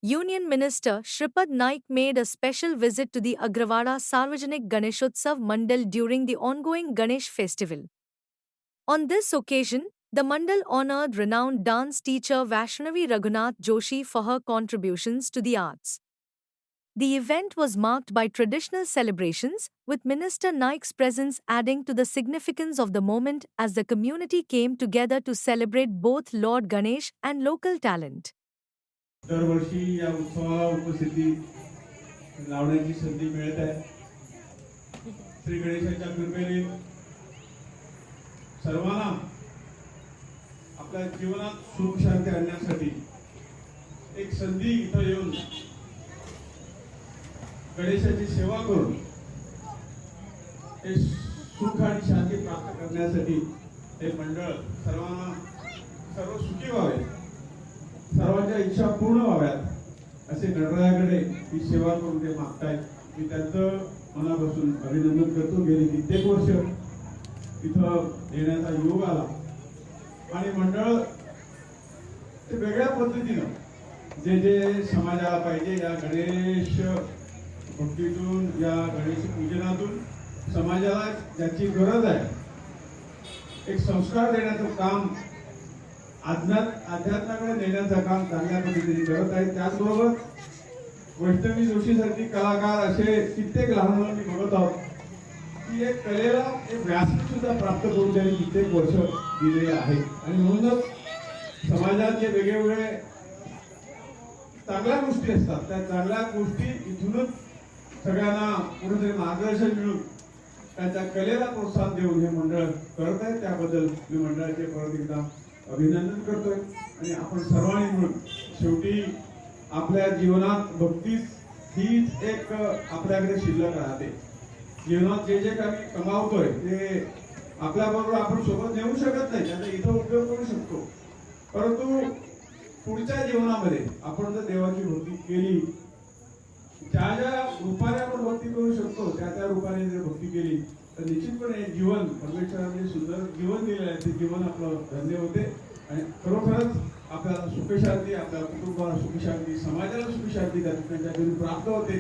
Union Minister Shripad Naik made a special visit to the Agrawada Sarvajanik Ganeshotsav Mandal during the ongoing Ganesh festival. On this occasion, the Mandal honored renowned dance teacher Vaishnavi Raghunath Joshi for her contributions to the arts. The event was marked by traditional celebrations, with Minister Naik's presence adding to the significance of the moment as the community came together to celebrate both Lord Ganesh and local talent. दरवर्षी या उत्सवाला उपस्थिती लावण्याची संधी मिळत आहे. श्री गणेशाच्या कृपेने सर्वांना आपल्या जीवनात सुख शांती आणण्यासाठी एक संधी इथं येऊन गणेशाची सेवा करून हे सुख आणि शांती प्राप्त करण्यासाठी हे मंडळ सर्व सुखी व्हावे, सर्वांच्या इच्छा पूर्ण व्हाव्यात असे गणरायाकडे ही सेवा करून ते मागतायत. मी त्यांचं मनापासून अभिनंदन करतो. गेली कित्येक वर्ष इथं येण्याचा योग आला आणि मंडळ ते वेगळ्या पद्धतीनं जे समाजाला पाहिजे या गणेश भक्तीतून, या गणेश पूजनातून समाजाला ज्याची गरज आहे एक संस्कार देण्याचं काम, अध्यात्माकडे नेण्याचं काम चांगल्या पद्धतीने करत आहे. त्याचबरोबर वैष्णवी जोशी सारखी कलाकार असे कित्येक लहान मुलं मी बघत आहोत की एक कलेला एक व्यासपीठ सुद्धा प्राप्त करून त्यांनी कित्येक वर्ष दिलेले आहे. आणि म्हणूनच समाजात जे वेगवेगळे चांगल्या गोष्टी असतात त्या चांगल्या गोष्टी इथूनच सगळ्यांना कुठेतरी मार्गदर्शन मिळून त्यांच्या कलेला प्रोत्साहन देऊन हे मंडळ करत आहे. त्याबद्दल मी मंडळाचे परत एकदा अभिनंदन करतोय. आणि आपण सर्वांनी मिळून शेवटी आपल्या जीवनात भक्ती हीच एक आपल्याकडे शिल्लक राहते. जीवनात जे काही कमावतोय ते आपल्याबरोबर आपण सोबत नेऊ शकत नाही, त्याचा इथं उपयोग करू शकतो. परंतु पुढच्या जीवनामध्ये आपण जर देवाची भक्ती केली, ज्या रूपाने आपण भक्ती करू शकतो त्या रूपाने जर भक्ती केली तर निश्चितपणे जीवन परमेश्वराने सुंदर जीवन दिलेलं आहे. ते जीवन आपलं धन्य होते आणि खरोखरच आपल्याला सुखशांती, आपल्या कुटुंबाला सुखशांती, समाजाला सुखशांती त्यांच्याकडून प्राप्त होते.